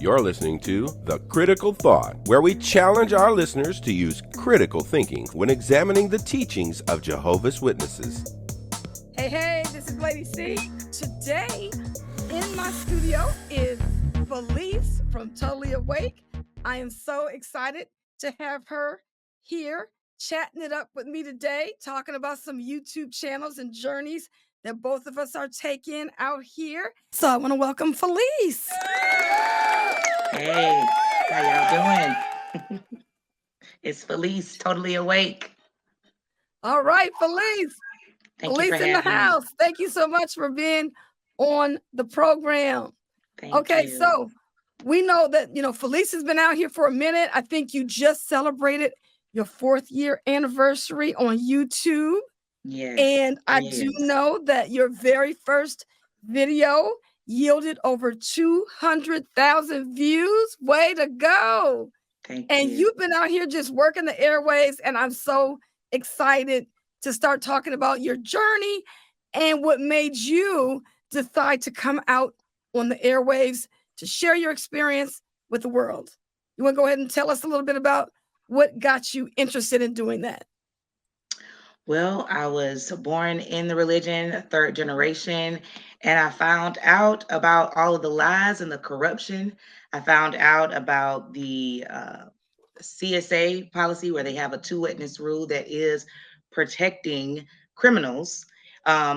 You're listening to The Critical Thought, where we challenge our listeners to use critical thinking when examining the teachings of Jehovah's Witnesses. Hey, this is Lady C. Today in my studio is Phylice from Totally Awake. I am so excited to have her here chatting it up with me today, talking about some YouTube channels and journeys that both of us are taking out here. So I want to welcome Phylice. Hey, how y'all doing? It's Phylice, Totally Awake. All right, Phylice. Thank you for Phylice in the having me. house. Thank you so much for being on the program. Thank you. So we know that, Phylice has been out here for a minute. I think you just celebrated your 4th year anniversary on YouTube. Yes. And I do know that your very first video yielded over 200,000 views. Way to go. Thank And you. you've been out here just working the airwaves, and I'm so excited to start talking about your journey and what made you decide to come out on the airwaves to share your experience with the world. You want to go ahead and tell us a little bit about what got you interested in doing that? Well, I was born in the religion, 3rd generation, and I found out about all of the lies and the corruption. I found out about the CSA policy where they have a 2 witness rule that is protecting criminals.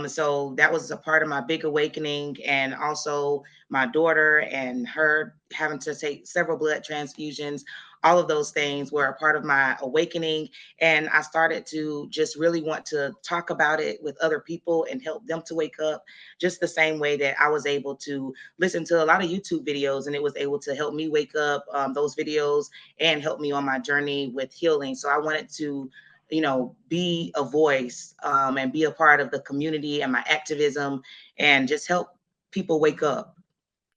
So that was a part of my big awakening, and also my daughter and her having to take several blood transfusions. All of those things were a part of my awakening, and I started to just really want to talk about it with other people and help them to wake up, just the same way that I was able to listen to a lot of YouTube videos, and it was able to help me wake up, those videos, and help me on my journey with healing. So I wanted to be a voice, and be a part of the community and my activism, and just help people wake up.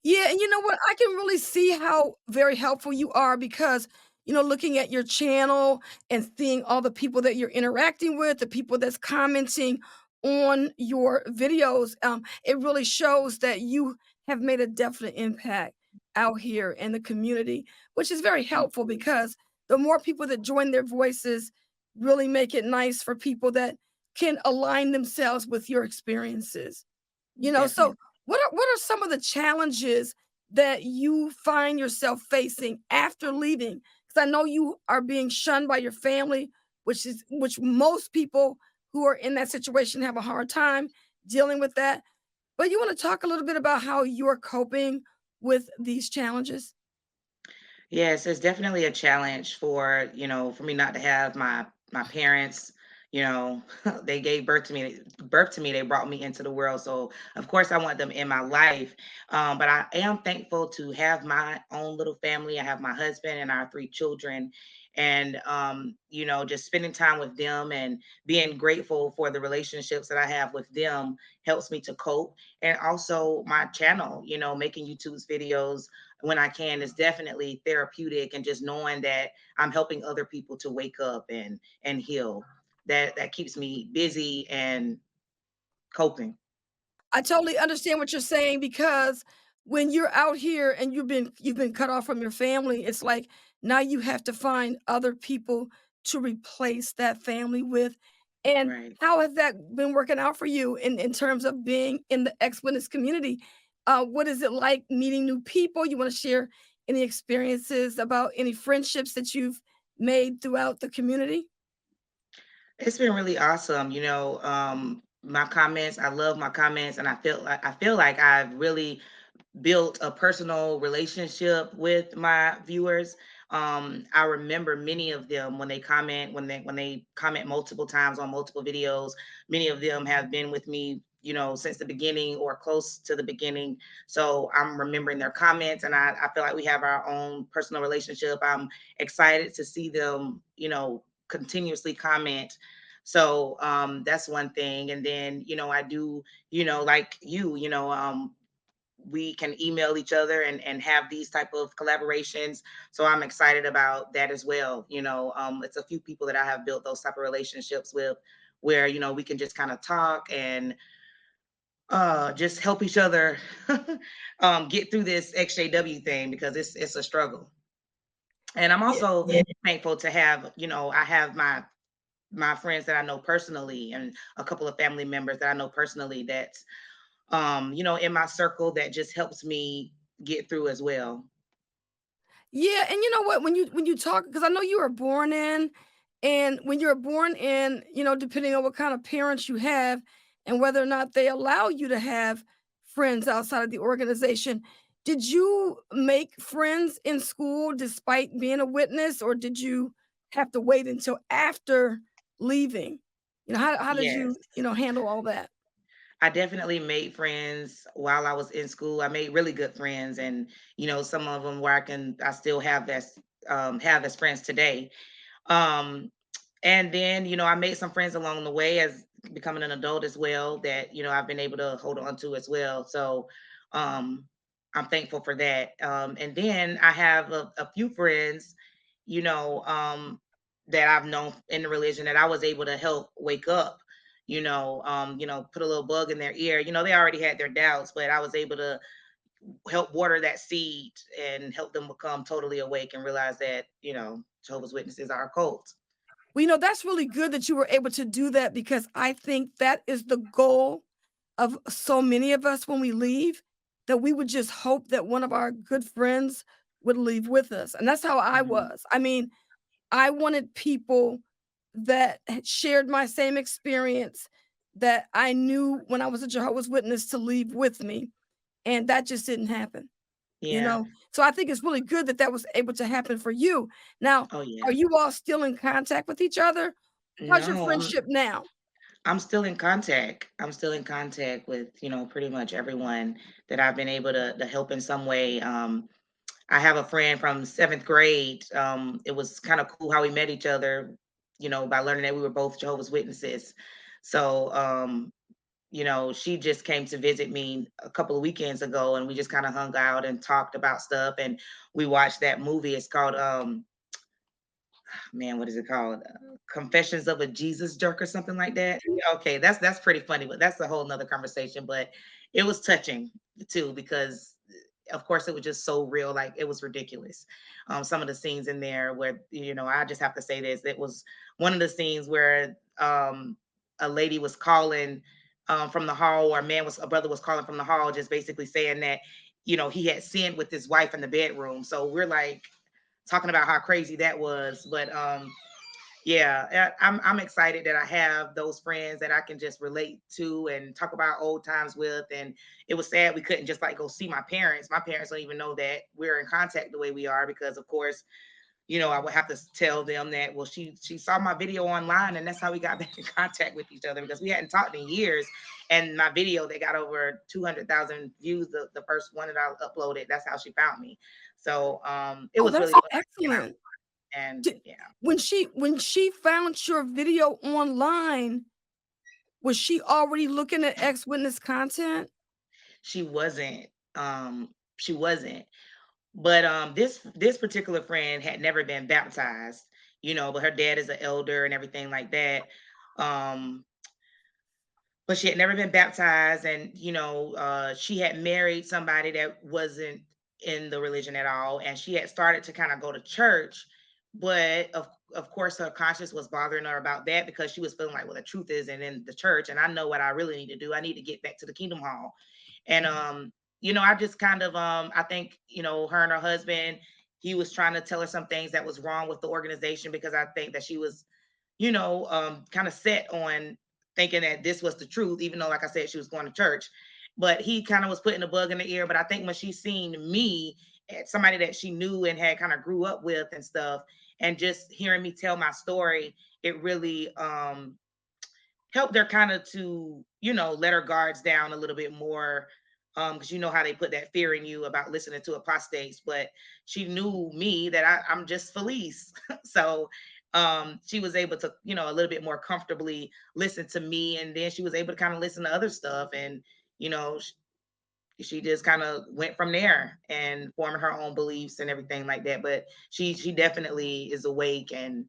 Yeah, and you know what? I can really see how very helpful you are because, looking at your channel and seeing all the people that you're interacting with, the people that's commenting on your videos, it really shows that you have made a definite impact out here in the community, which is very helpful because the more people that join their voices really make it nice for people that can align themselves with your experiences. So Definitely. what are some of the challenges that you find yourself facing after leaving? Because I know you are being shunned by your family, which most people who are in that situation have a hard time dealing with that. But you want to talk a little bit about how you're coping with these challenges? Yes, it's definitely a challenge for me not to have my parents, you know, they gave birth to me, they brought me into the world. So of course I want them in my life. But I am thankful to have my own little family. I have my husband and our 3 children. And just spending time with them and being grateful for the relationships that I have with them helps me to cope. And also my channel, making YouTube's videos when I can is definitely therapeutic, and just knowing that I'm helping other people to wake up and heal. That keeps me busy and coping. I totally understand what you're saying because when you're out here and you've been cut off from your family, it's like now you have to find other people to replace that family with. And Right. how has that been working out for you in terms of being in the ex-witness community? What is it like meeting new people? You want to share any experiences about any friendships that you've made throughout the community? It's been really awesome. My comments, I love my comments, and I feel like I've really built a personal relationship with my viewers. I remember many of them when they comment multiple times on multiple videos. Many of them have been with me, since the beginning or close to the beginning. So I'm remembering their comments, and I feel like we have our own personal relationship. I'm excited to see them, continuously comment. So that's one thing. And then, I do, like we can email each other and have these type of collaborations. So I'm excited about that as well. It's a few people that I have built those type of relationships with, where we can just kind of talk and Just help each other get through this XJW thing because it's a struggle. And I'm Yeah. also thankful to have, I have my friends that I know personally and a couple of family members that I know personally that's in my circle that just helps me get through as well. Yeah, and you know what? When you talk, because I know you were born in, and when you're born in, depending on what kind of parents you have and whether or not they allow you to have friends outside of the organization, did you make friends in school despite being a witness, or did you have to wait until after leaving? How did Yes. you handle all that? I definitely made friends while I was in school. I made really good friends, and some of them where I still have as friends today. Um, and then I made some friends along the way as becoming an adult as well that I've been able to hold on to as well. So um, I'm thankful for that. And then I have a few friends, you know, um, that I've known in the religion that I was able to help wake up. Put a little bug in their ear. They already had their doubts, but I was able to help water that seed and help them become totally awake and realize that Jehovah's Witnesses are a cult. Well, that's really good that you were able to do that, because I think that is the goal of so many of us when we leave, that we would just hope that one of our good friends would leave with us. And that's how I Mhm. was. I mean, I wanted people that had shared my same experience, that I knew when I was a Jehovah's Witness, to leave with me. And that just didn't happen. You Yeah. know? So I think it's really good that that was able to happen for you. Now, Oh, are yeah. you all still in contact with each other? How's your No, friendship now? I'm still in contact. I'm still in contact with, pretty much everyone that I've been able to help in some way. I have a friend from 7th grade. It was kind of cool how we met each other, by learning that we were both Jehovah's Witnesses. So, she just came to visit me a couple of weekends ago and we just kind of hung out and talked about stuff. And we watched that movie. It's called man, what is it called? Confessions of a Jesus Jerk or something like that. Yeah, okay, that's pretty funny, but that's a whole nother conversation. But it was touching too because, of course, it was just so real, like it was ridiculous. Some of the scenes in there where I just have to say this. It was one of the scenes where a lady was calling from the hall, or a brother was calling from the hall, just basically saying that he had sinned with his wife in the bedroom. So we're like talking about how crazy that was. But yeah, I'm excited that I have those friends that I can just relate to and talk about old times with. And it was sad we couldn't just like go see my parents. My parents don't even know that we're in contact the way we are because, of course, I would have to tell them that, well, she saw my video online and that's how we got back in contact with each other because we hadn't talked in years. And my video, they got over 200,000 views. The first one that I uploaded, that's how she found me. So it Oh, was that's really fun. excellent. And Did yeah, when she found your video online, was she already looking at ex-witness content? she wasn't. She wasn't. But this particular friend had never been baptized, but her dad is an elder and everything like that. Um, but she had never been baptized, and she had married somebody that wasn't in the religion at all, and she had started to kind of go to church, but of course her conscience was bothering her about that because she was feeling like, well, the truth isn't in the church, and I know what I really need to do. I need to get back to the kingdom hall. And I just kind of I think, her and her husband, he was trying to tell her some things that was wrong with the organization because I think that she was, kind of set on thinking that this was the truth, even though, like I said, she was going to church. But he kind of was putting a bug in the ear. But I think when she seen me, somebody that she knew and had kind of grew up with and stuff, and just hearing me tell my story, it really helped her kind of to, let her guards down a little bit more. Because you know how they put that fear in you about listening to apostates, but she knew me that I'm just Phylice. So she was able to, a little bit more comfortably listen to me, and then she was able to kind of listen to other stuff, and you know, she just kind of went from there and formed her own beliefs and everything like that. But she definitely is awake, and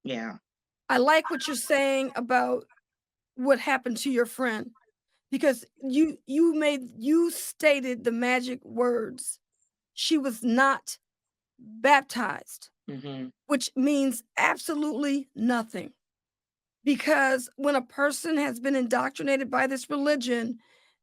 yeah. I like what you're saying about what happened to your friend, because you stated the magic words. She was not baptized, Mhm. which means absolutely nothing. Because when a person has been indoctrinated by this religion,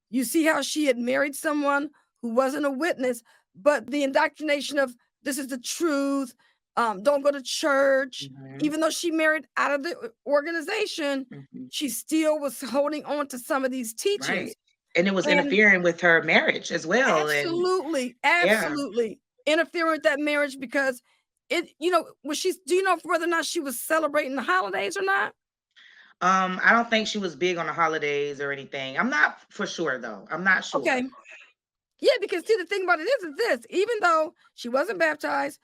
you see how she had married someone who wasn't a witness, but the indoctrination of this is the truth, don't go to church, Mhm. even though she married out of the organization, Mhm. she still was holding on to some of these teachings. Right. And it was And interfering with her marriage as well, and absolutely, yeah. absolutely interfering with that marriage because was she do you know whether or not she was celebrating the holidays or not? I don't think she was big on the holidays or anything. I'm not for sure though. I'm not Okay. sure. Yeah, because see, the thing about it is this: even though she wasn't baptized,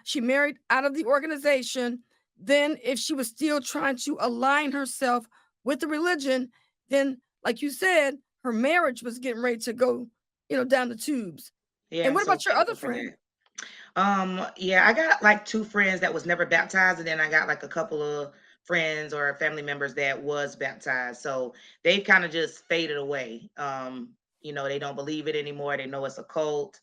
she married out of the organization. Then, if she was still trying to align herself with the religion, then, like you said, her marriage was getting ready to go, down the tubes. Yeah, And I'm what so about your other thankful for friend? that. Yeah, I got like two friends that was never baptized, and then I got like a couple of friends or family members that was baptized. So they've kind of just faded away. They don't believe it anymore. They know it's a cult,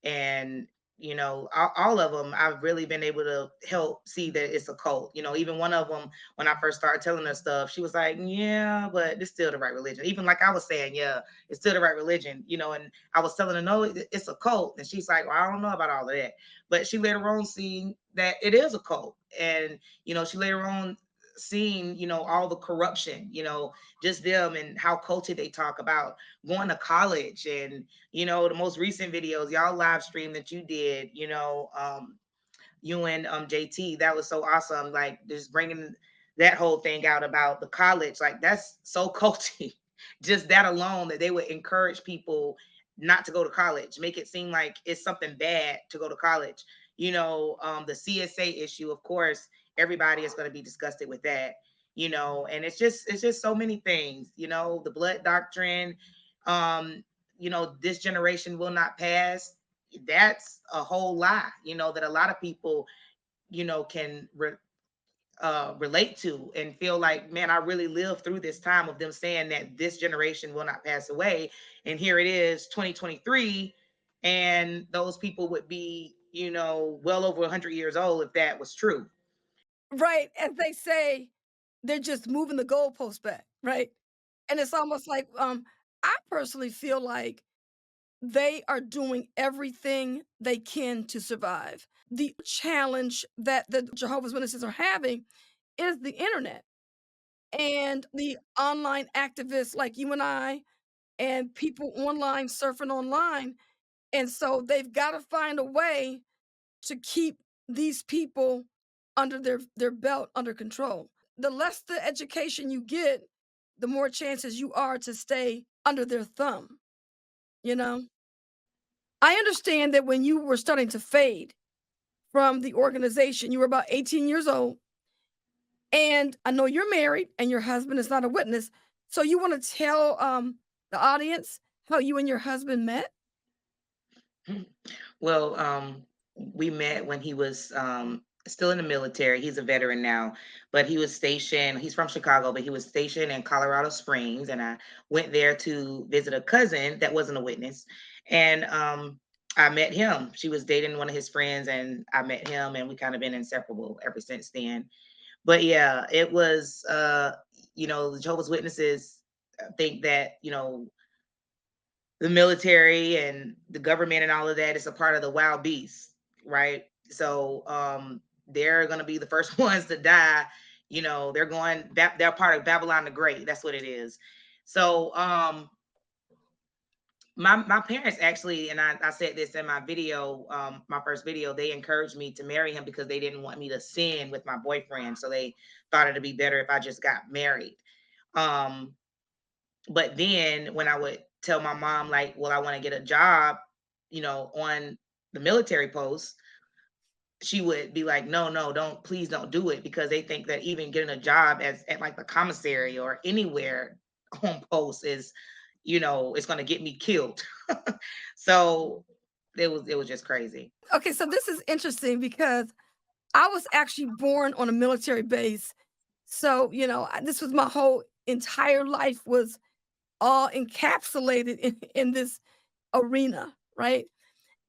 and all of them, I've really been able to help see that it's a cult. Even one of them, when I first started telling her stuff, she was like, "Yeah, but it's still the right religion." Even like I was saying, "Yeah, it's still the right religion," and I was telling her, "No, it's a cult," and she's like, "Well, I don't know about all of that." But she later on seen that it is a cult, and she later on seen all the corruption, just them and how culty they talk about going to college, and the most recent videos y'all live stream that you did, you and JT, that was so awesome. Like just bringing that whole thing out about the college, like that's so culty. Just that alone, that they would encourage people not to go to college, make it seem like it's something bad to go to college. The CSA issue, of course, everybody is going to be disgusted with that. And it's just so many things. The blood doctrine. Um, this generation will not pass, that's a whole lie, that a lot of people, can relate to and feel like, man, I really lived through this time of them saying that this generation will not pass away. And here it is, 2023, and those people would be, well over 100 years old if that was true. Right, as they say, they're just moving the goalpost back, right? And it's almost like, I personally feel like they are doing everything they can to survive. The challenge that the Jehovah's Witnesses are having is the internet and the online activists like you and I and people online surfing online. And so they've got to find a way to keep these people under their belt under control. The less the education you get, the more chances you are to stay under their thumb, you know? I understand that when you were starting to fade from the organization, you were about 18 years old, and I know you're married and your husband is not a witness. So you want to tell the audience how you and your husband met? Well, we met when he was still in the military. He's a veteran now, but he was stationed, he's from Chicago, but he was stationed in Colorado Springs. And I went there to visit a cousin that wasn't a witness. And I met him. She was dating one of his friends, and I met him, and we kind of been inseparable ever since then. But yeah, it was, the Jehovah's Witnesses think that, the military and the government and all of that is a part of the wild beast, right? So they're going to be the first ones to die. They're part of Babylon the Great. That's what it is. So my parents actually, and I said this in my video, my first video, they encouraged me to marry him because they didn't want me to sin with my boyfriend. So they thought it'd be better if I just got married. Um, but then when I would tell my mom, like, well, I want to get a job, on the military post, she would be like, no, no, don't, please don't do it, because they think that even getting a job at like the commissary or anywhere on post is, it's going to get me killed. So it was just crazy. Okay, so this is interesting because I was actually born on a military base. So, this was my whole entire life was all encapsulated in this arena, right?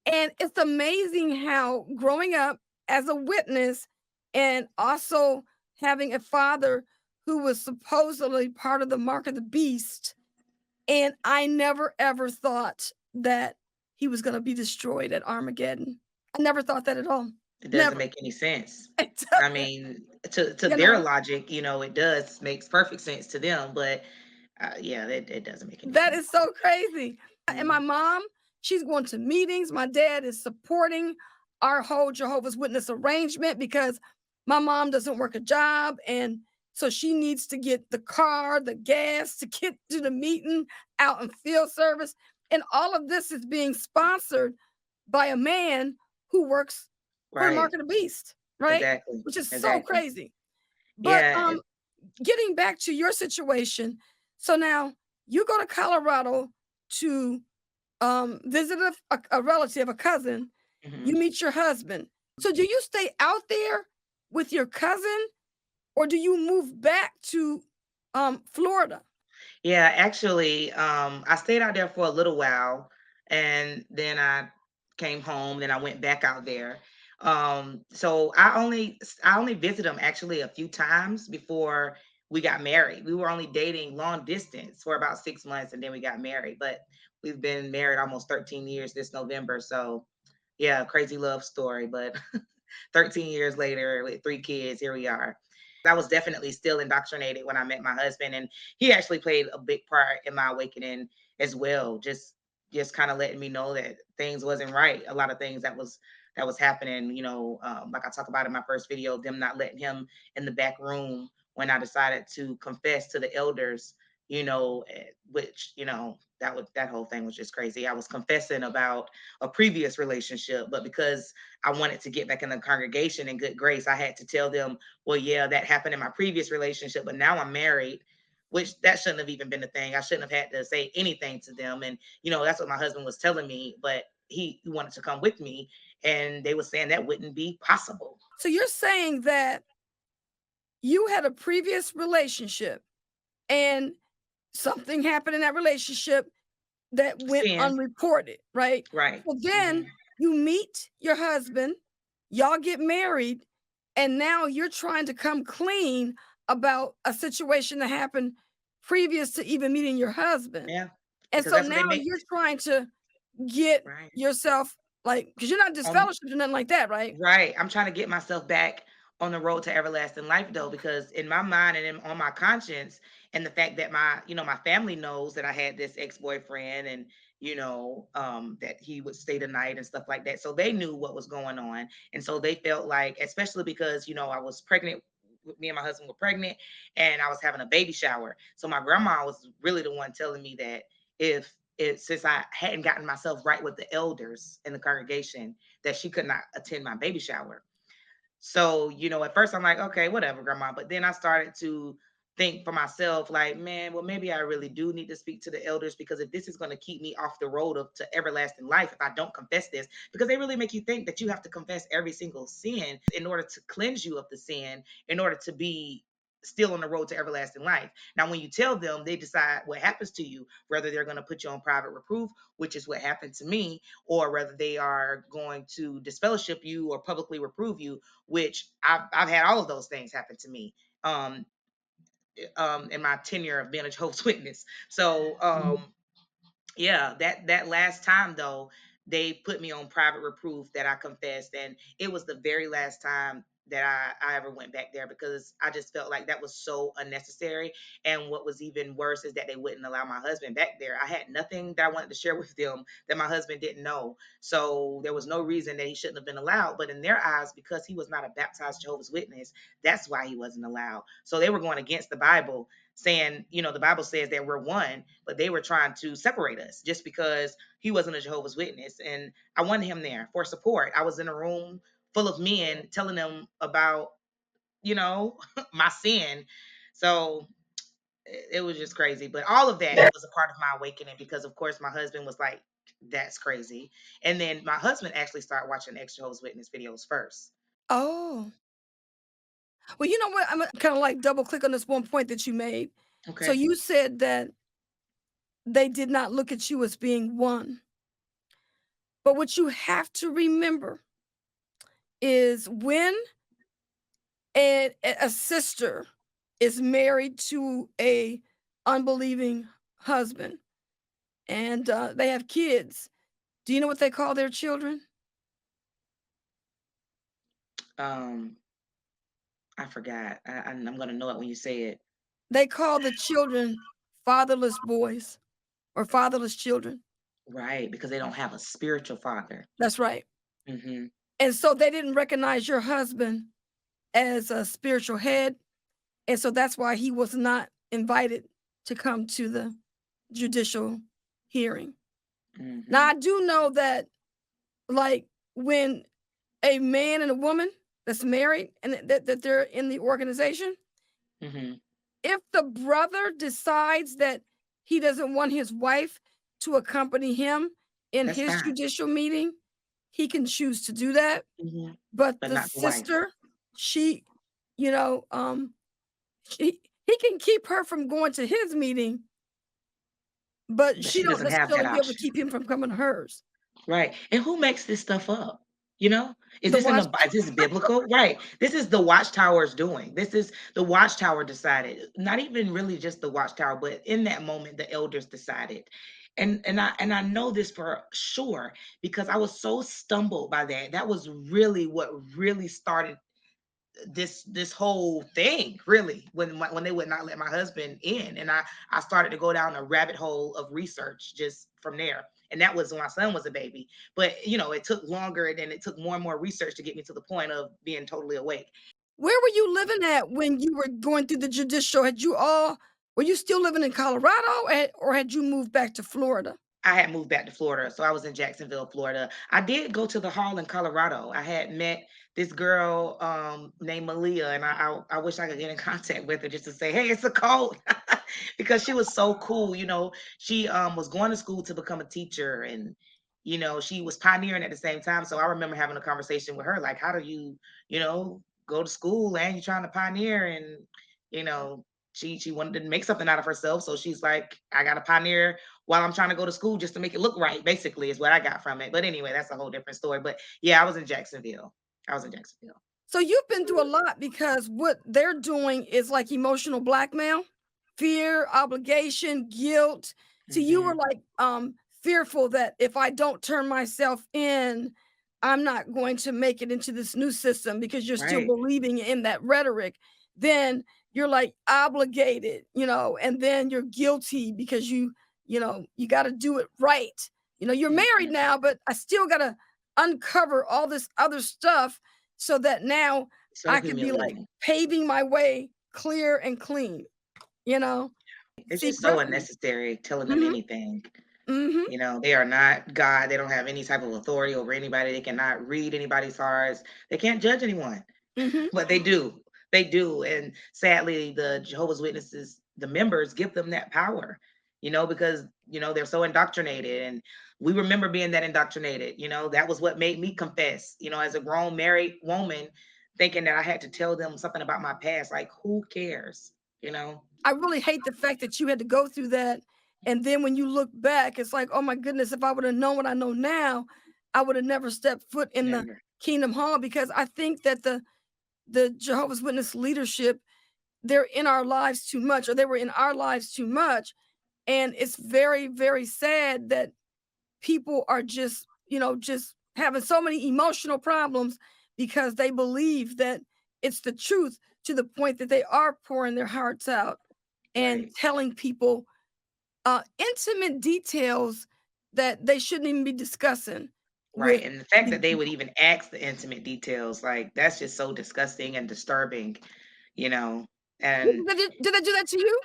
And it's amazing how growing up as a witness and also having a father who was supposedly part of the mark of the beast, and I never ever thought that he was gonna be destroyed at Armageddon. I never thought that at all. It doesn't Never. make any sense. It I doesn't, mean, to you their know? logic, it does makes perfect sense to them, but yeah, it doesn't make any That sense. is so crazy. And my Mm. mom, she's going to meetings. My dad is supporting our whole Jehovah's Witness arrangement because my mom doesn't work a job. And so she needs to get the car, the gas to get to the meeting out in field service. And all of this is being sponsored by a man who works for the Right. mark of the beast, right? Exactly. Which is so Exactly. crazy. But Yeah. getting back to your situation, so now you go to Colorado to visit a relative, a cousin, you Mhm. meet your husband. So do you stay out there with your cousin or do you move back to Florida? Yeah, actually, I stayed out there for a little while, and then I came home. Then I went back out there. So I only visited him actually a few times before we got married. We were only dating long distance for about 6 months, and then we got married. But we've been married almost 13 years this November. So yeah, crazy love story. But 13 years later, with 3 kids, here we are. I was definitely still indoctrinated when I met my husband, and he actually played a big part in my awakening as well. Just kind of letting me know that things wasn't right. A lot of things that was happening. Like I talk about in my first video, them not letting him in the back room when I decided to confess to the elders. Which that whole thing was just crazy. I was confessing about a previous relationship, but because I wanted to get back in the congregation in good grace, I had to tell them, well, yeah, that happened in my previous relationship, but now I'm married, which that shouldn't have even been the thing. I shouldn't have had to say anything to them. And, that's what my husband was telling me, but he wanted to come with me. And they were saying that wouldn't be possible. So you're saying that you had a previous relationship and something happened in that relationship that went Sin, unreported, right? right. So Hmm. then you meet your husband, y'all get married, and now you're trying to come clean about a situation that happened previous to even meeting your husband. Yeah, And because so that's what they now make. you're trying to get Right. yourself like, because you're not On disfellowshipped or nothing like that, right? Right. I'm trying to get myself back on the road to everlasting life though, because in my mind and on my conscience, and the fact that my family knows that I had this ex-boyfriend, and that he would stay the night and stuff like that. So they knew what was going on. And so they felt like, especially because, I was pregnant, me and my husband were pregnant, and I was having a baby shower. So my grandma was really the one telling me that if since I hadn't gotten myself right with the elders in the congregation, that she could not attend my baby shower. So, at first I'm like, okay, whatever, grandma. But then I started to think for myself, like, man, well, maybe I really do need to speak to the elders, because if this is going to keep me off the road to everlasting life, if I don't confess this, because they really make you think that you have to confess every single sin in order to cleanse you of the sin, in order to be still on the road to everlasting life. Now, when you tell them, they decide what happens to you, whether they're going to put you on private reproof, which is what happened to me, or whether they are going to disfellowship you or publicly reprove you, which I've had all of those things happen to me in my tenure of being a Jehovah's Witness. So yeah, that last time though, they put me on private reproof that I confessed, and it was the very last time that I ever went back there, because I just felt like that was so unnecessary. And what was even worse is that they wouldn't allow my husband back there. I had nothing that I wanted to share with them that my husband didn't know. So there was no reason that he shouldn't have been allowed. But in their eyes, because he was not a baptized Jehovah's Witness, that's why he wasn't allowed. So they were going against the Bible, saying, the Bible says that we're one, but they were trying to separate us just because he wasn't a Jehovah's Witness. And I wanted him there for support. I was in a room full of men telling them about, my sin. So it was just crazy. But all of that was a part of my awakening, because, of course, my husband was like, that's crazy. And then my husband actually started watching Exjw's Witness videos first. Oh. Well, you know what? I'm gonna kind of like double click on this one point that you made. So Okay. you said that they did not look at you as being one. But what you have to remember is when a sister is married to a unbelieving husband and they have kids, do you know what they call their children? Um, I forgot. I'm gonna know it when you say it. They call the children fatherless boys or fatherless children. Right, because they don't have a spiritual father. That's right. Mhm. And so they didn't recognize your husband as a spiritual head. And so that's why he was not invited to come to the judicial hearing. Now, Mhm. I do know that, like, when a man and a woman that's married and that they're in the organization, Mhm. if the brother decides that he doesn't want his wife to accompany him in That's his fine. judicial meeting, he can choose to do that. Mhm. But But the not the wife. sister, she, you know, he can keep her from going to his meeting, but But she she don't doesn't have that necessarily be able to option. keep him from coming to hers. Right. And who makes this stuff up? You know? Is The this in watch the is this biblical? Right. This is the watchtower's doing. This is the watchtower decided. Not even really just the watchtower, but in that moment the elders decided. And I know this for sure because I was so stumbled by that. That was really what really started this whole thing really when they would not let my husband in, and I started to go down a rabbit hole of research just from there, and that was when my son was a baby. But it took longer, and then it took more and more research to get me to the point of being totally awake. Where were you living at when you were going through the judicial? Were you still living in Colorado, or had you moved back to Florida? I had moved back to Florida, so I was in Jacksonville, Florida. I did go to the hall in Colorado. I had met this girl named Malia, and I wish I could get in contact with her just to say, "Hey, it's a code," because she was so cool. She was going to school to become a teacher, and she was pioneering at the same time. So I remember having a conversation with her, like, "How do go to school and you're trying to pioneer?" And you know, she wanted to make something out of herself, so she's like, "I got to pioneer while I'm trying to go to school just to make it look right," basically, is what I got from it. But anyway, that's a whole different story. But yeah, I was in Jacksonville. I was in Jacksonville. So you've been through a lot because what they're doing is like emotional blackmail, fear, obligation, guilt. So you were Hmm. like fearful that if I don't turn myself in, I'm not going to make it into this new system because you're still Right. believing in that rhetoric. Then you're like obligated, and then you're guilty because you got to do it right. You're married Hmm. now, but I still got to uncover all this other stuff so that now So I could be, like, humiliating. paving my way clear and clean, you know? It's See, just so brother. unnecessary telling them Mhm, anything. mhm, They are not God. They don't have any type of authority over anybody. They cannot read anybody's hearts. They can't judge anyone. mhm. But they do. They do. And sadly, the Jehovah's Witnesses, the members, give them that power, because, they're so indoctrinated. And we remember being that indoctrinated. That was what made me confess, as a grown married woman, thinking that I had to tell them something about my past. Like, who cares? You know? I really hate the fact that you had to go through that, and then when you look back, it's like, "Oh my goodness, if I woulda known what I know now, I woulda never stepped foot in the Never. Kingdom Hall," because I think that the Jehovah's Witness leadership, they're in our lives too much, or they were in our lives too much, and it's very, very sad that people are just having so many emotional problems because they believe that it's the truth to the point that they are pouring their hearts out and Right. telling people intimate details that they shouldn't even be discussing Right. with And the fact these that they would people. even ask the intimate details, like, that's just so disgusting and disturbing, you know. And Did they do that to you?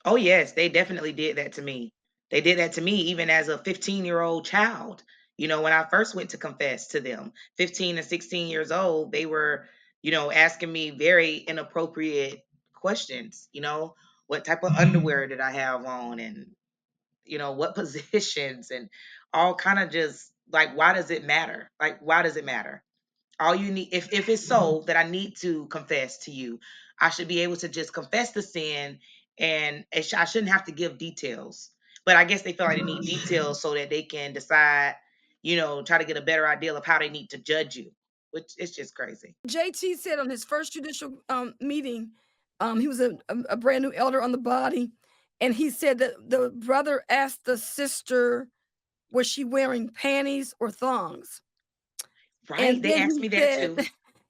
oh, yes, they definitely did that to me. They did that to me even as a 15-year-old child. When I first went to confess to them, 15 and 16 years old, they were, asking me very inappropriate questions, what type of underwear did I have on, and, what positions, and all kind of just like, why does it matter? Like, why does it matter? All you need, if it's so that I need to confess to you, I should be able to just confess the sin, and I shouldn't have to give details. But I guess they feel like they need details so that they can decide, try to get a better idea of how they need to judge you, which is just crazy. JT said on his first judicial meeting, he was a brand new elder on the body, and he said that the brother asked the sister, was she wearing panties or thongs? Right? And They then asked he me that said, too.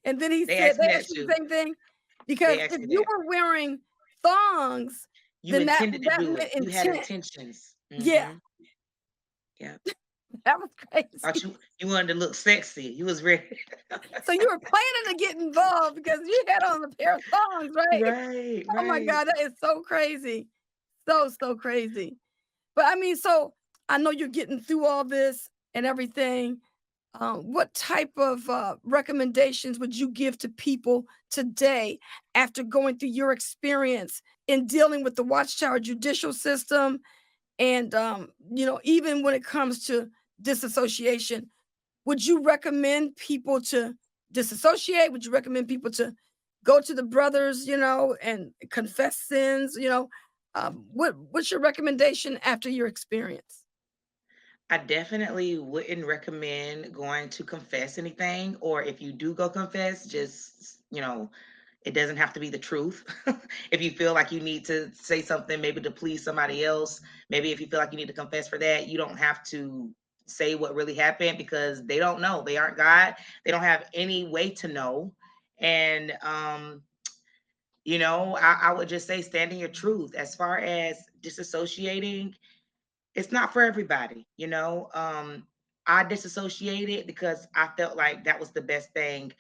and then he They said, asked they me that asked you too. the same thing, They because asked if me you that. were wearing thongs, You then that intended to that do meant it. You had intent. intentions. Yeah, Yeah. that was Thought crazy. you wanted to look sexy. You was ready. So you were planning to get involved because you had on a pair of thongs, right? Right, Oh my right. God, that is so crazy. So, so crazy. But I mean, so I know you're getting through all this and everything. What type of recommendations would you give to people today after going through your experience in dealing with the Watchtower judicial system? And, even when it comes to disassociation, would you recommend people to disassociate? Would you recommend people to go to the brothers, and confess sins? What's your recommendation after your experience? I definitely wouldn't recommend going to confess anything, or if you do go confess, just, it doesn't have to be the truth. If you feel like you need to say something, maybe to please somebody else, maybe if you feel like you need to confess for that, you don't have to say what really happened because they don't know. They aren't God. They don't have any way to know. And, I would just say stand in your truth. As far as disassociating, it's not for everybody. I disassociated because I felt like that was the best thing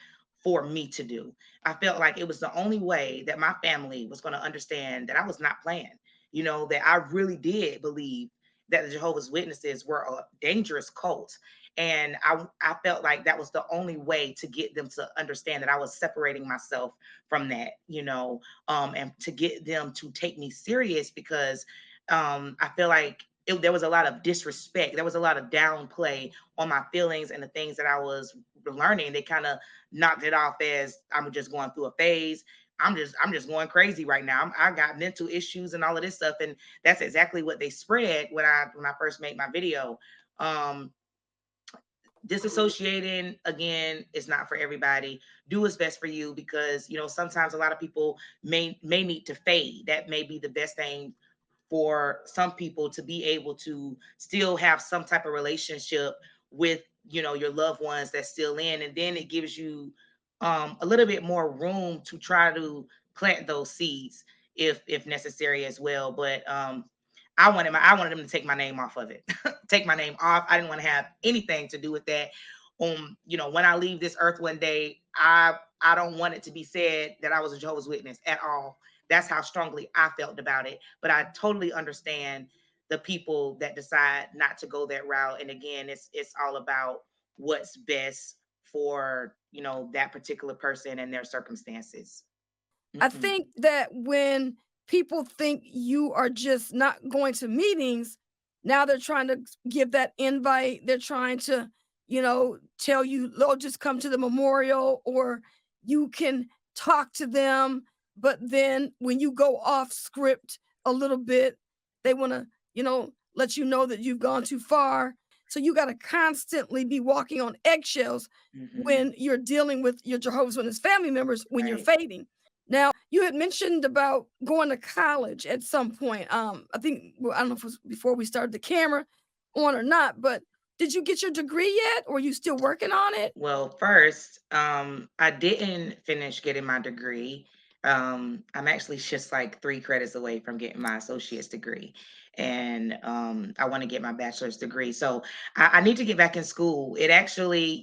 for me to do. I felt like it was the only way that my family was going to understand that I was not playing, that I really did believe that the Jehovah's Witnesses were a dangerous cult. And I felt like that was the only way to get them to understand that I was separating myself from that, and to get them to take me serious because I feel like there was a lot of disrespect. There was a lot of downplay on my feelings and the things that I was learning. They kind of knocked it off as I'm just going through a phase. I'm just going crazy right now. I got mental issues and all of this stuff, and that's exactly what they spread when I first made my video. Um, Disassociating again is not for everybody. Do what's best for you because sometimes a lot of people may need to fade. That may be the best thing for some people to be able to still have some type of relationship with your loved ones that's still in, and then it gives you a little bit more room to try to plant those seeds if necessary as well. But I wanted them to take my name off of it. Take my name off. I didn't want to have anything to do with that. When I leave this earth one day, I don't want it to be said that I was a Jehovah's Witness at all. That's how strongly I felt about it. But I totally understand the people that decide not to go that route. And again, it's all about what's best for that particular person and their circumstances. I Mhm. think that when people think you are just not going to meetings, now they're trying to give that invite. They're trying to, tell you, "Oh, just come to the memorial," or you can talk to them. But then when you go off script a little bit, they want to, let you know that you've gone too far. So you got to constantly be walking on eggshells Mhm. when you're dealing with your Jehovah's Witness family members when you're Right. fading. Now, you had mentioned about going to college at some point. I think, well, I don't know if it was before we started the camera on or not, but did you get your degree yet, or are you still working on it? Well, first, I didn't finish getting my degree. I'm actually just like 3 credits away from getting my associate's degree, and I want to get my bachelor's degree. So I need to get back in school. It actually,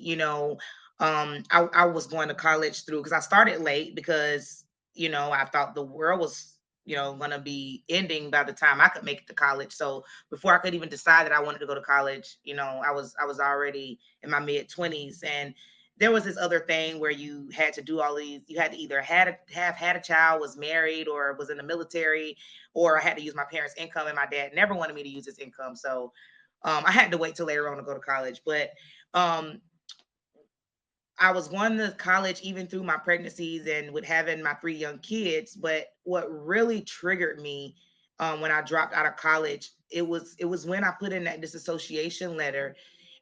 I was going to college through because I started late because I thought the world was going to be ending by the time I could make it to college. So before I could even decide that I wanted to go to college, I was already in my mid 20s, and there was this other thing where you had to do all these. You had to either have had a child, was married, or was in the military, or I had to use my parents' income. And my dad never wanted me to use his income, so I had to wait till later on to go to college. But um, I was going to college even through my pregnancies and with having my 3 young kids. But what really triggered me when I dropped out of college it was when I put in that disassociation letter,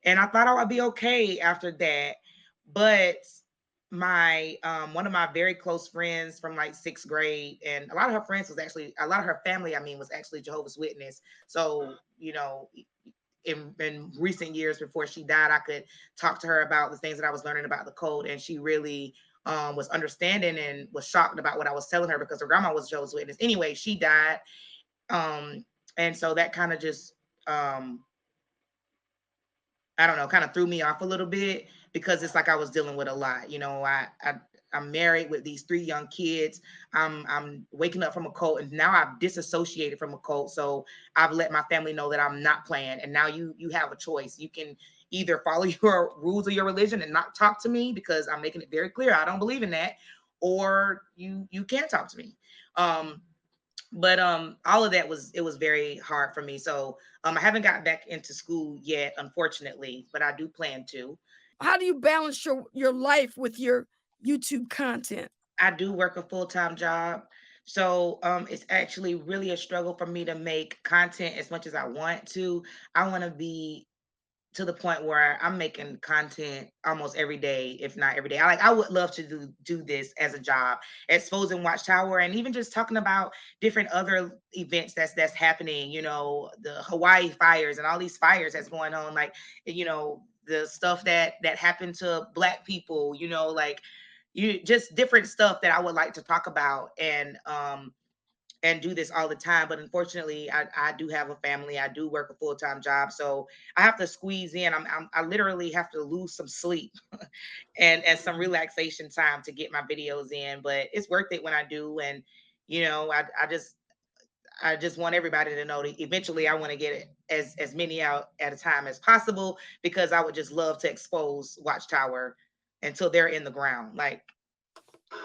and I thought I would be okay after that. But my one of my very close friends from like sixth grade, and a lot of her friends was actually a lot of her family, I mean, was actually Jehovah's Witness. So, in recent years before she died, I could talk to her about the things that I was learning about the code, and she really was understanding and was shocked about what I was telling her because her grandma was Jehovah's Witness. Anyway, she died, and so that kind of just I don't know, kind of threw me off a little bit because it's like I was dealing with a lot. I'm married with these three young kids. I'm waking up from a cult, and now I've disassociated from a cult. So I've let my family know that I'm not playing. And now you have a choice. You can either follow your rules of your religion and not talk to me because I'm making it very clear I don't believe in that, or you can talk to me. But all of that was very hard for me. So I haven't gotten back into school yet, unfortunately, but I do plan to. How do you balance your life with your YouTube content? I do work a full-time job. So it's actually really a struggle for me to make content as much as I want to. I want to be to the point where I'm making content almost every day, if not every day. I would love to do this as a job, exposing Watchtower, and even just talking about different other events that's happening. The Hawaii fires and all these fires that's going on, like the stuff that happened to Black people. Like you just different stuff that I would like to talk about, and do this all the time. But unfortunately, I do have a family. I do work a full-time job. So I have to squeeze in. I literally have to lose some sleep and some relaxation time to get my videos in. But it's worth it when I do. And, I just want everybody to know that eventually I want to get it as many out at a time as possible, because I would just love to expose Watchtower until they're in the ground. Like,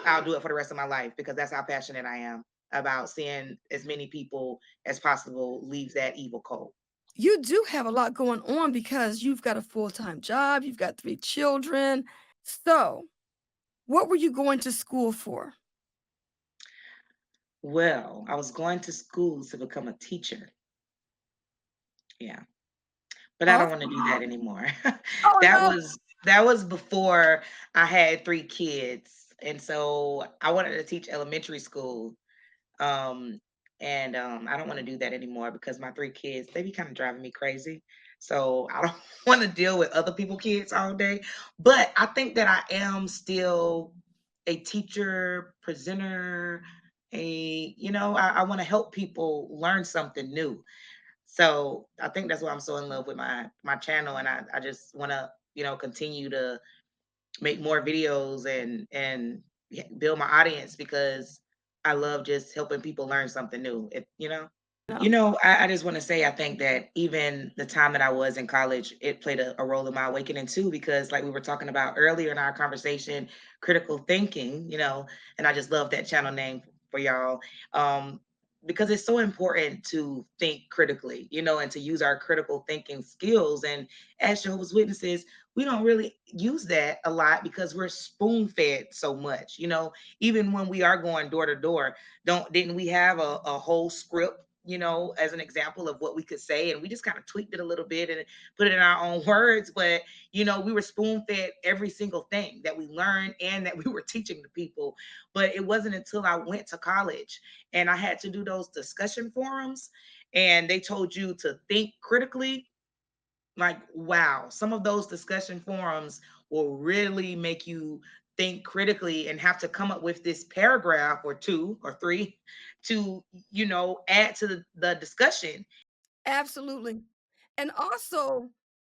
I'll do it for the rest of my life because that's how passionate I am about seeing as many people as possible leave that evil cult. You do have a lot going on because you've got a full-time job, you've got 3 children. So, what were you going to school for? Well, I was going to school to become a teacher. Yeah. But I don't want to do that Awesome. anymore. Oh, that no. was that was before I had three kids. And so I wanted to teach elementary school. Um, and I don't want to do that anymore because my three kids, they be kind of driving me crazy. So I don't want to deal with other people's kids all day. But I think that I am still a teacher, presenter, I want to help people learn something new. So I think that's why I'm so in love with my channel, and I just want to continue to make more videos and yeah, build my audience because I love just helping people learn something new. No. I just want to say I think that even the time that I was in college, it played a role in my awakening too, because like we were talking about earlier in our conversation, critical thinking, and I just love that channel name for y'all. Because it's so important to think critically, and to use our critical thinking skills. And as Jehovah's Witnesses, we don't really use that a lot because we're spoon fed so much. Even when we are going door to door, didn't we have a whole script, as an example of what we could say, and we just kind of tweaked it a little bit and put it in our own words. But we were spoon fed every single thing that we learned and that we were teaching to people. But it wasn't until I went to college and I had to do those discussion forums, and they told you to think critically. Like, wow, some of those discussion forums will really make you think critically and have to come up with this paragraph or two or three to add to the discussion. Absolutely. And also,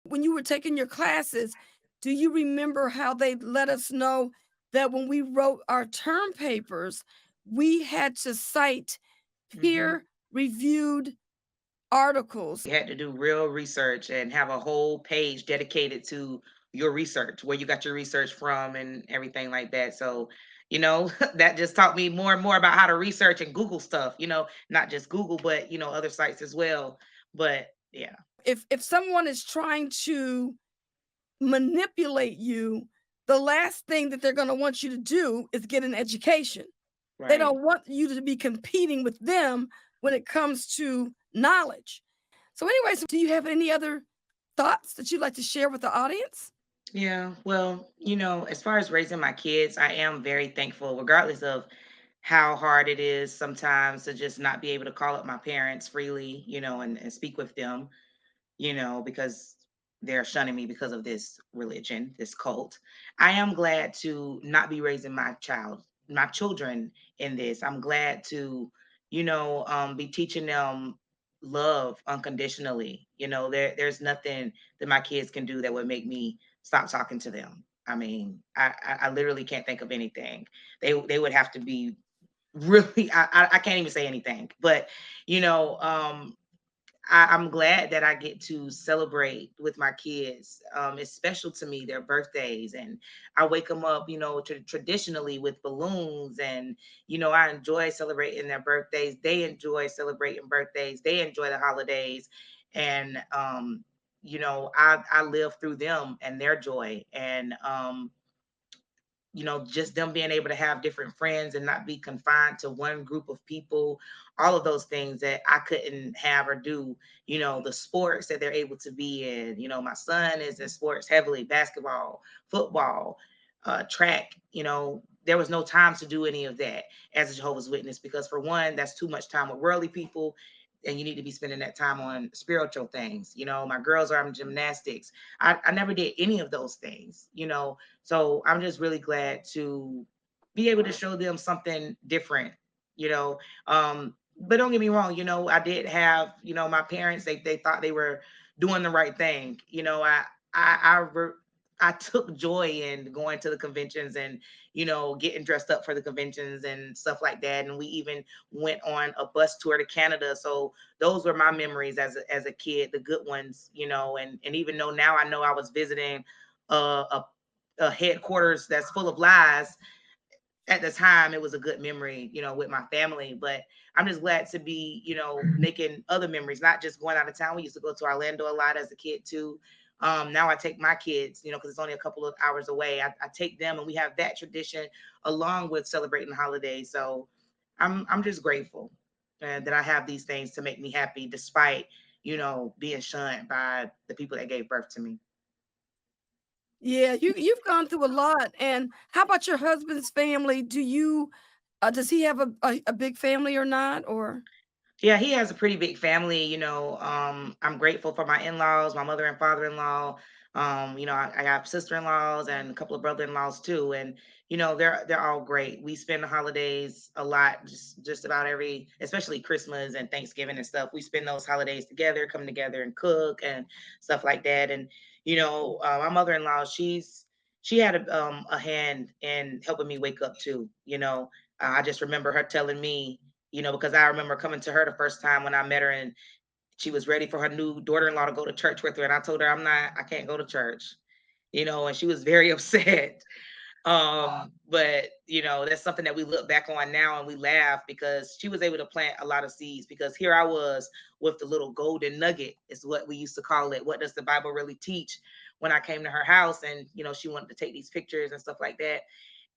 when you were taking your classes, do you remember how they let us know that when we wrote our term papers, we had to cite Mhm. peer-reviewed articles? You had to do real research and have a whole page dedicated to your research, where you got your research from and everything like that. So, that just taught me more and more about how to research and Google stuff, not just Google, but, other sites as well. But yeah, If someone is trying to manipulate you, the last thing that they're gonna want you to do is get an education. They right. don't want you to be competing with them when it comes to knowledge. So, anyways, do you have any other thoughts that you'd like to share with the audience? Yeah, well, as far as raising my kids, I am very thankful, regardless of how hard it is sometimes to just not be able to call up my parents freely, and speak with them, because they're shunning me because of this religion, this cult. I am glad to not be raising my children in this. I'm glad to, be teaching them love unconditionally. There's nothing that my kids can do that would make me stop talking to them. I mean, I literally can't think of anything. They would have to be really. I can't even say anything. But you know, um, I'm glad that I get to celebrate with my kids. It's special to me, their birthdays, and I wake them up, traditionally with balloons, and I enjoy celebrating their birthdays. They enjoy celebrating birthdays. They enjoy the holidays, and I live through them and their joy, and just them being able to have different friends and not be confined to one group of people, all of those things that I couldn't have or do, the sports that they're able to be in. My son is in sports heavily, basketball, football, track. There was no time to do any of that as a Jehovah's Witness because, for one, that's too much time with worldly people. And you need to be spending that time on spiritual things. My girls are in gymnastics. I never did any of those things, so I'm just really glad to be able to show them something different, you know. But don't get me wrong, I did have, my parents, they thought they were doing the right thing. I I re- I took joy in going to the conventions and, getting dressed up for the conventions and stuff like that. And we even went on a bus tour to Canada. So those were my memories as a kid, the good ones, and even though now I know I was visiting a headquarters that's full of lies, at the time it was a good memory, with my family. But I'm just glad to be, making other memories, not just going out of town. We used to go to Orlando a lot as a kid too. Now I take my kids, because it's only a couple of hours away. I take them, and we have that tradition along with celebrating the holidays. So I'm just grateful that I have these things to make me happy, despite being shunned by the people that gave birth to me. Yeah, you've gone through a lot. And how about your husband's family? Does he have a big family or not? Or Yeah, he has a pretty big family. I'm grateful for my in-laws, my mother and father-in-law. I have sister-in-laws and a couple of brother-in-laws too, and they're all great. We spend the holidays a lot, just about every, especially Christmas and Thanksgiving and stuff. We spend those holidays together, come together and cook and stuff like that. And my mother-in-law, she had a hand in helping me wake up too. I just remember her telling me, because I remember coming to her the first time when I met her, and she was ready for her new daughter-in-law to go to church with her. And I told her, I can't go to church, and she was very upset. But that's something that we look back on now and we laugh because she was able to plant a lot of seeds, because here I was with the little golden nugget, is what we used to call it. What does the Bible really teach? When I came to her house, and she wanted to take these pictures and stuff like that.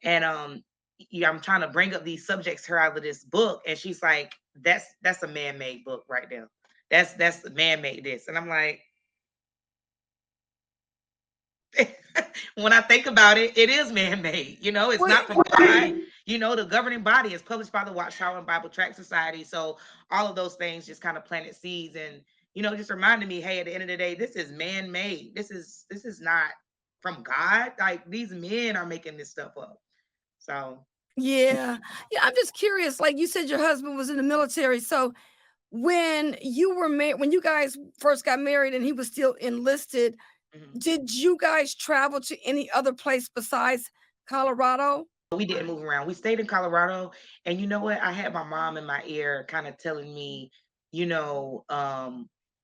And yeah, I'm trying to bring up these subjects her out of this book, and she's like, "That's a man-made book right there. That's man-made this." And I'm like, when I think about it, it is man-made. It's what? not from God. The governing body is published by the Watchtower and Bible Tract Society. So all of those things just kind of planted seeds, and just reminded me, hey, at the end of the day, this is man-made. This is not from God. Like, these men are making this stuff up. So Yeah, yeah. I'm just curious. Like you said, your husband was in the military. So when you guys first got married and he was still enlisted, mhm. did you guys travel to any other place besides Colorado? We didn't move around. We stayed in Colorado. And you know what? I had my mom in my ear kind of telling me,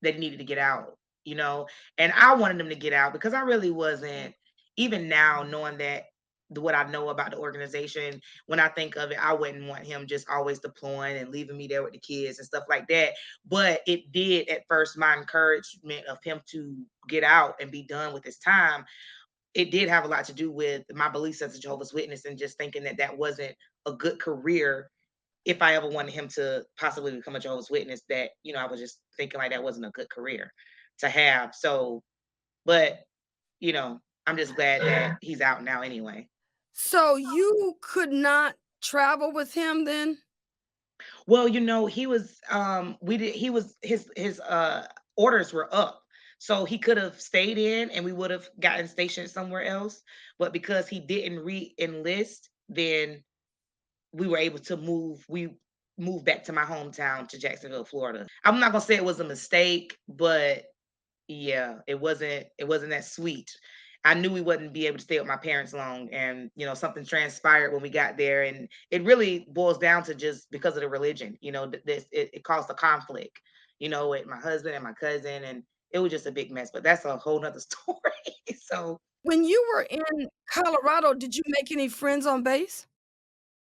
that he needed to get out, you know, and I wanted him to get out because I really wasn't, even now, knowing that what I know about the organization, when I think of it, I wouldn't want him just always deploying and leaving me there with the kids and stuff like that. But it did at first, my encouragement of him to get out and be done with his time, it did have a lot to do with my beliefs as a Jehovah's Witness, and just thinking that that wasn't a good career if I ever wanted him to possibly become a Jehovah's Witness, that, I was just thinking like that wasn't a good career to have. So, but, I'm just glad that he's out now anyway. So you could not travel with him then? Well, he was we did he was his orders were up. So he could have stayed in and we would have gotten stationed somewhere else. But because he didn't re-enlist, then we were able to we moved back to my hometown to Jacksonville, Florida. I'm not gonna say it was a mistake, but yeah, it wasn't that sweet. I knew we wouldn't be able to stay with my parents long, and something transpired when we got there, and it really boils down to just because of the religion. It caused a conflict, with my husband and my cousin, and it was just a big mess. But that's a whole nother story. So, When you were in Colorado, did you make any friends on base?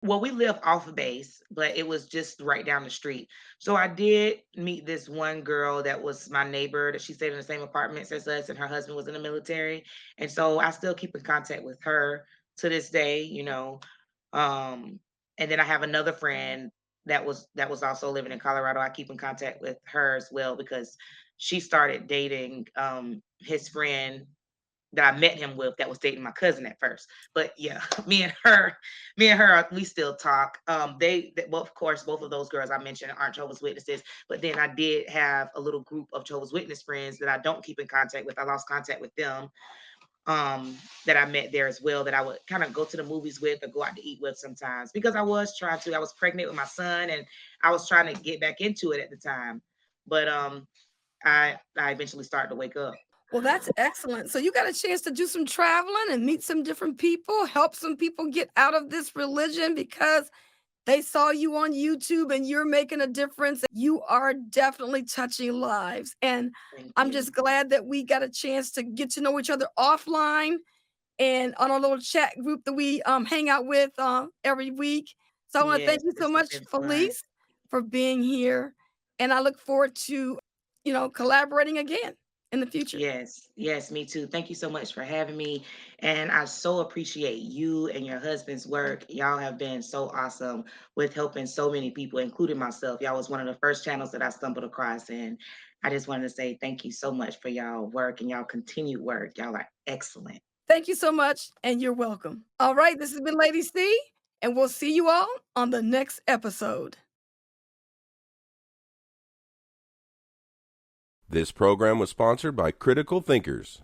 well, we live off of base, but it was just right down the street. So I did meet this one girl that was my neighbor that she stayed in the same apartments as us, and her husband was in the military. And so I still keep in contact with her to this day. Um, and then I have another friend that was also living in Colorado. I keep in contact with her as well because she started dating his friend that I met him with that was dating my cousin at first. But yeah, me and her, we still talk. Well, of course, both of those girls I mentioned aren't Jehovah's Witnesses. But then I did have a little group of Jehovah's Witness friends that I don't keep in contact with. I lost contact with them. That I met there as well. That I would kind of go to the movies with or go out to eat with sometimes because I was trying to. I was pregnant with my son, and I was trying to get back into it at the time. But I eventually started to wake up. Well, that's excellent. So you got a chance to do some traveling and meet some different people, help some people get out of this religion because they saw you on YouTube and you're making a difference. You are definitely touching lives. And Thank I'm you. just glad that we got a chance to get to know each other offline and on a little chat group that we hang out with every week. So I want to Yes, thank you so this has much, been fun. Felice, for being here. And I look forward to, collaborating again in the future. Yes, yes, me too. Thank you so much for having me. And I so appreciate you and your husband's work. Y'all have been so awesome with helping so many people, including myself. Y'all was one of the first channels that I stumbled across. And I just wanted to say thank you so much for y'all work and y'all continued work. Y'all are excellent. Thank you so much, and you're welcome. All right, this has been Lady C, and we'll see you all on the next episode. This program was sponsored by Critical Thinkers.